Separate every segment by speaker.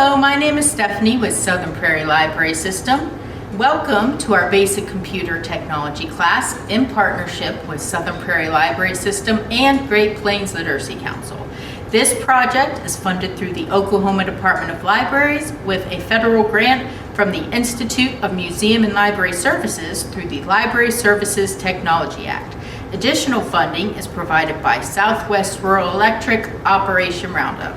Speaker 1: Hello, my name is Stephanie with Southern Prairie Library System. Welcome to our basic computer technology class in partnership with Southern Prairie Library System and Great Plains Literacy Council. This project is funded through the Oklahoma Department of Libraries with a federal grant from the Institute of Museum and Library Services through the Library Services Technology Act. Additional funding is provided by Southwest Rural Electric Operation Roundup.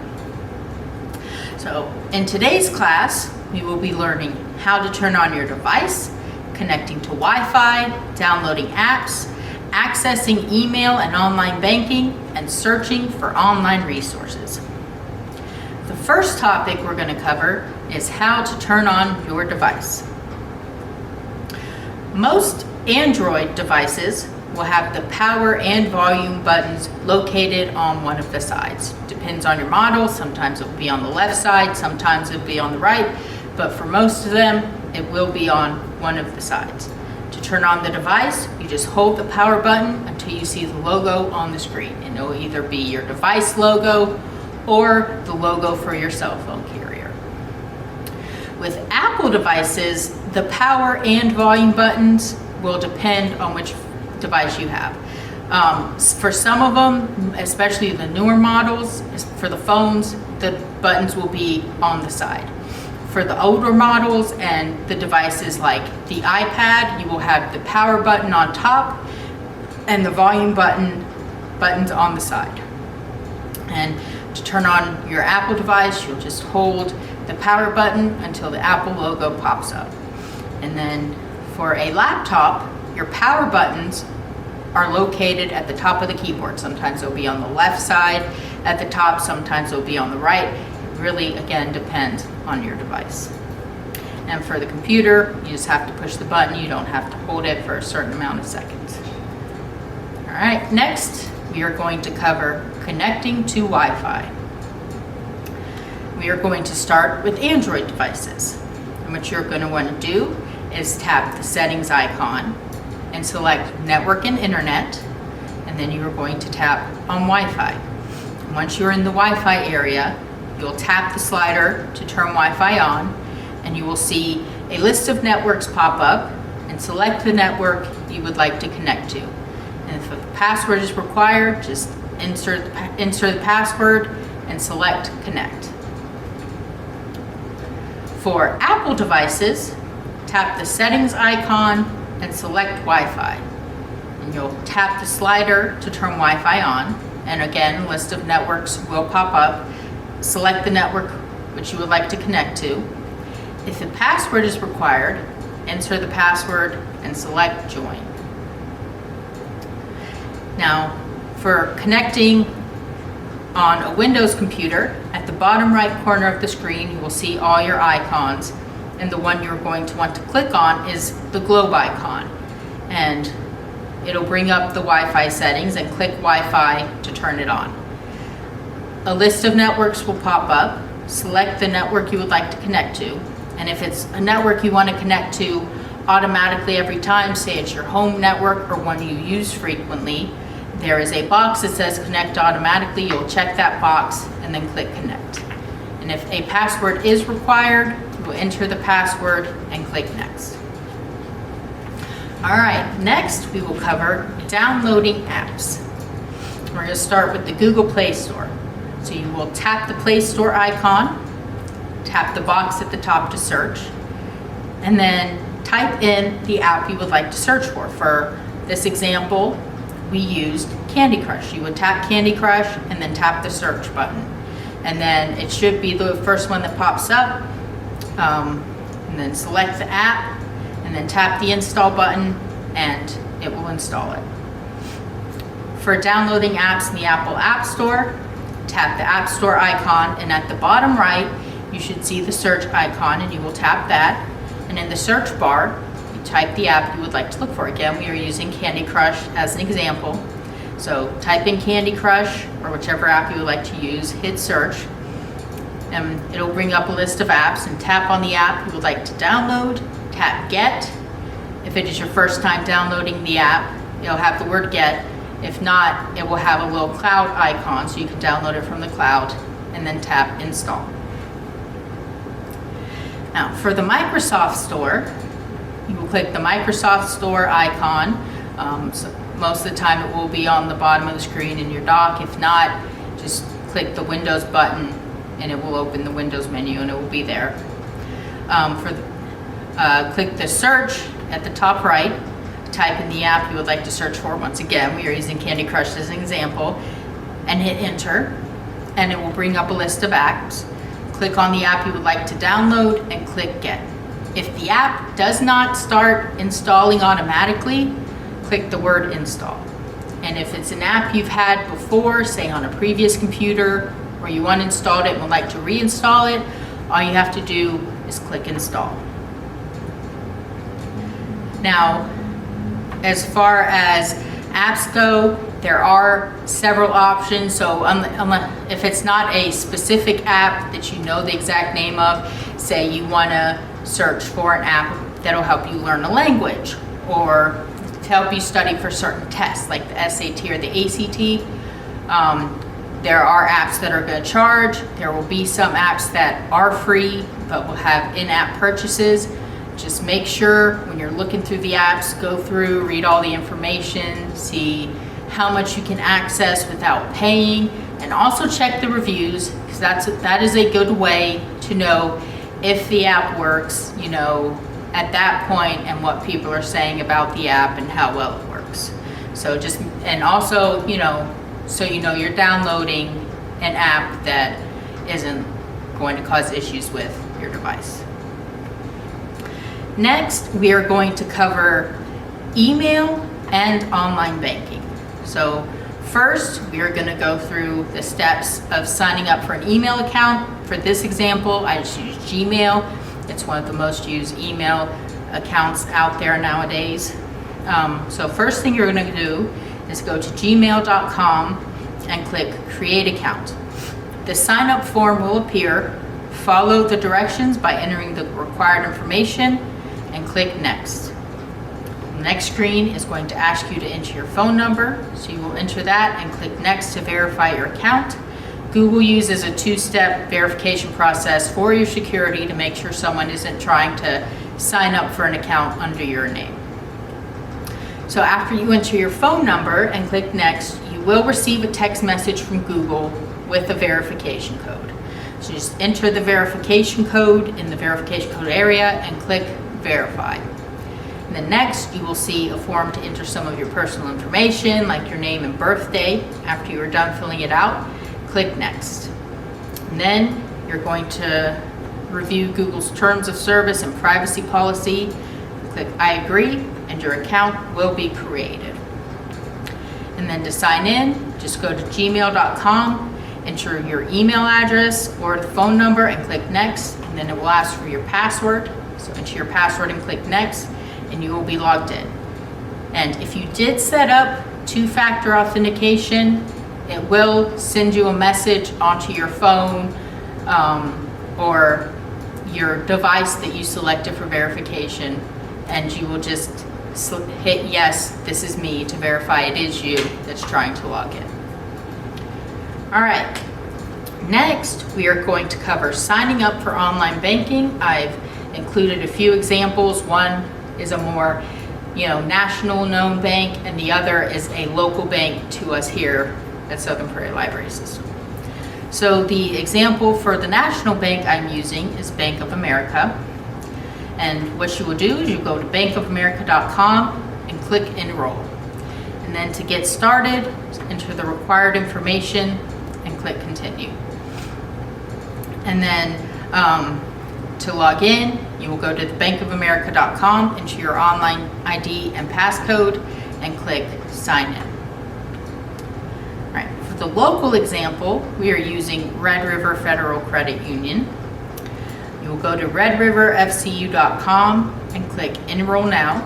Speaker 1: So in today's class, we will be learning how to turn on your device, connecting to Wi-Fi, downloading apps, accessing email and online banking, and searching for online resources. The first topic we're going to cover is how to turn on your device. Most Android devices will have the power and volume buttons located on one of the sides. Depends on your model. Sometimes it will be on the left side, sometimes it will be on the right, but for most of them, it will be on one of the sides. To turn on the device, you just hold the power button until you see the logo on the screen, and it will either be your device logo or the logo for your cell phone carrier. With Apple devices, the power and volume buttons will depend on which device you have. For some of them, especially the newer models, for the phones, the buttons will be on the side. For the older models and the devices like the iPad, you will have the power button on top and the volume buttons on the side. And to turn on your Apple device, you'll just hold the power button until the Apple logo pops up. And then for a laptop, your power buttons are located at the top of the keyboard. Sometimes they'll be on the left side at the top, sometimes they'll be on the right. It really, again, depends on your device. And for the computer, you just have to push the button. You don't have to hold it for a certain amount of seconds. All right, next we are going to cover connecting to Wi-Fi. We are going to start with Android devices. And what you're going to want to do is tap the settings icon and select network and internet, and then you are going to tap on Wi-Fi. Once you're in the Wi-Fi area, you'll tap the slider to turn Wi-Fi on, and you will see a list of networks pop up, and select the network you would like to connect to. And if a password is required, just insert the password and select connect. For Apple devices, tap the settings icon and select Wi-Fi. And you'll tap the slider to turn Wi-Fi on, and again, a list of networks will pop up. Select the network which you would like to connect to. If a password is required, enter the password and select join. Now, for connecting on a Windows computer, at the bottom right corner of the screen, you will see all your icons, and the one you're going to want to click on is the globe icon. And it'll bring up the Wi-Fi settings, and click Wi-Fi to turn it on. A list of networks will pop up. Select the network you would like to connect to. And if it's a network you want to connect to automatically every time, say it's your home network or one you use frequently, there is a box that says connect automatically. You'll check that box and then click connect. And if a password is required, you will enter the password and click next. All right, next we will cover downloading apps. We're going to start with the Google Play Store. So you will tap the Play Store icon, tap the box at the top to search, and then type in the app you would like to search for. For this example, we used Candy Crush. You would tap Candy Crush and then tap the search button. And then it should be the first one that pops up, and then select the app, and then tap the install button, and it will install it. For downloading apps in the Apple App Store, tap the App Store icon, and at the bottom right, you should see the search icon, and you will tap that. And in the search bar, you type the app you would like to look for. Again, we are using Candy Crush as an example. So type in Candy Crush or whichever app you would like to use, hit search, and it'll bring up a list of apps, and tap on the app you would like to download, tap Get. If it is your first time downloading the app, it'll have the word Get. If not, it will have a little cloud icon so you can download it from the cloud, and then tap Install. Now, for the Microsoft Store, you will click the Microsoft Store icon. So most of the time it will be on the bottom of the screen in your dock. If not, just click the Windows button and it will open the Windows menu and it will be there. Click the search at the top right, type in the app you would like to search for. Once again, we are using Candy Crush as an example, and hit enter, and it will bring up a list of apps. Click on the app you would like to download and click Get. If the app does not start installing automatically, click the word Install. And if it's an app you've had before, say on a previous computer, or you uninstalled it and would like to reinstall it, all you have to do is click Install. Now, as far as apps go, there are several options. So if it's not a specific app that you know the exact name of, say you want to search for an app that'll help you learn a language or to help you study for certain tests like the SAT or the ACT, there are apps that are going to charge. There will be some apps that are free but will have in-app purchases. Just make sure when you're looking through the apps, go through, read all the information, see how much you can access without paying, and also check the reviews, because that is a good way to know if the app works, you know, at that point, and what people are saying about the app and how well it works. So and also, you know, so you know you're downloading an app that isn't going to cause issues with your device. Next, we are going to cover email and online banking. So first, we are going to go through the steps of signing up for an email account. For this example, I just use Gmail. It's one of the most used email accounts out there nowadays. So first thing you're going to do is go to gmail.com and click Create Account. The sign up form will appear. Follow the directions by entering the required information and click Next. The next screen is going to ask you to enter your phone number, so you will enter that and click Next to verify your account. Google uses a two-step verification process for your security to make sure someone isn't trying to sign up for an account under your name. So after you enter your phone number and click Next, you will receive a text message from Google with a verification code. So just enter the verification code in the verification code area and click Verify. And then next, you will see a form to enter some of your personal information, like your name and birthday. After you are done filling it out, click Next. And then you're going to review Google's terms of service and privacy policy. Click I agree, and your account will be created. And then to sign in, just go to gmail.com, enter your email address or the phone number and click Next, and then it will ask for your password. So enter your password and click Next, and you will be logged in. And if you did set up two-factor authentication, it will send you a message onto your phone or your device that you selected for verification, and you will just hit yes, this is me, to verify it is you that's trying to log in. All right, next we are going to cover signing up for online banking. I've included a few examples. One is a more, national known bank, and the other is a local bank to us here at Southern Prairie Library System. So the example for the national bank I'm using is Bank of America. And what you will do is you go to bankofamerica.com and click Enroll. And then to get started, enter the required information and click Continue. And then to log in, you will go to bankofamerica.com, enter your online ID and passcode, and click Sign In. All right, for the local example, we are using Red River Federal Credit Union. You will go to redriverfcu.com and click Enroll Now.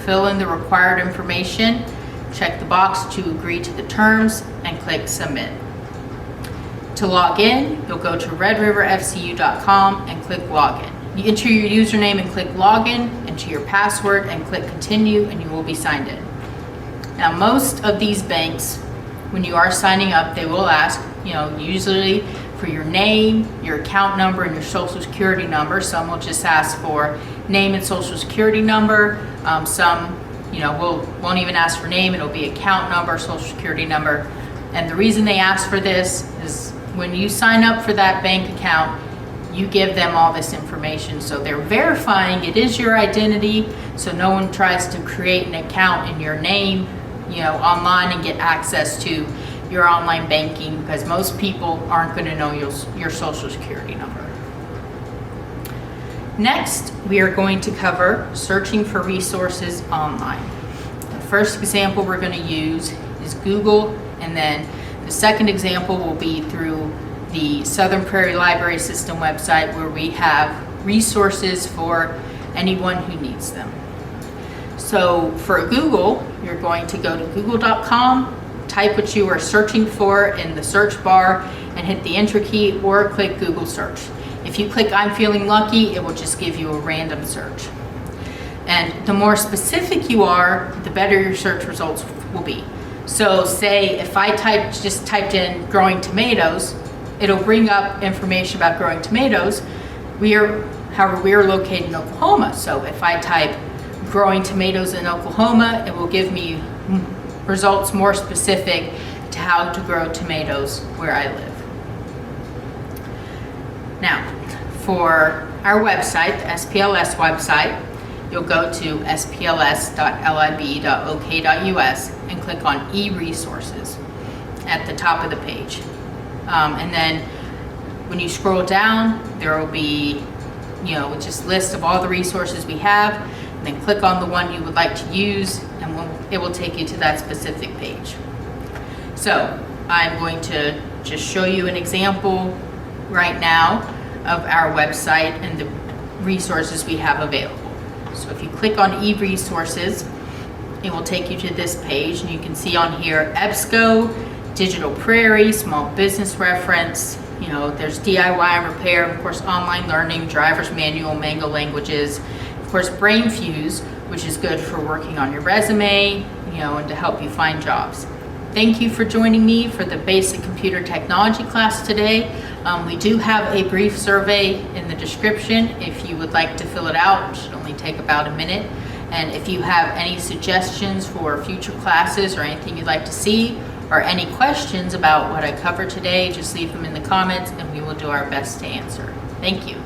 Speaker 1: Fill in the required information, check the box to agree to the terms, and click Submit. To log in, you'll go to redriverfcu.com and click Login. You enter your username and click Login, enter your password and click Continue, and you will be signed in. Now, most of these banks, when you are signing up, they will ask, usually for your name, your account number, and your social security number. Some will just ask for name and social security number. Some, won't even ask for name. It'll be account number, social security number. And the reason they ask for this is when you sign up for that bank account, you give them all this information. So they're verifying it is your identity, so no one tries to create an account in your name, online and get access to your online banking, because most people aren't going to know your social security number. Next, we are going to cover searching for resources online. The first example we're going to use is Google, and then the second example will be through the Southern Prairie Library System website, where we have resources for anyone who needs them. So for Google, you're going to go to google.com, type what you are searching for in the search bar, and hit the enter key or click Google search. If you click I'm feeling lucky, it will just give you a random search. And the more specific you are, the better your search results will be. So say if I just typed in growing tomatoes, it'll bring up information about growing tomatoes. However, we are located in Oklahoma. So if I type growing tomatoes in Oklahoma, it will give me results more specific to how to grow tomatoes where I live. Now, for our website, the SPLS website, you'll go to spls.lib.ok.us and click on e-resources at the top of the page. And then when you scroll down, there will be, just a list of all the resources we have, and then click on the one you would like to use, and it will take you to that specific page. So I'm going to just show you an example right now of our website and the resources we have available. So if you click on e-resources, it will take you to this page, and you can see on here EBSCO, Digital Prairie, Small Business Reference, there's DIY and repair, of course, online learning, driver's manual, Mango languages, of course, BrainFuse, which is good for working on your resume, and to help you find jobs. Thank you for joining me for the basic computer technology class today. We do have a brief survey in the description if you would like to fill it out. It should only take about a minute. And if you have any suggestions for future classes or anything you'd like to see, or any questions about what I covered today, just leave them in the comments and we will do our best to answer. Thank you.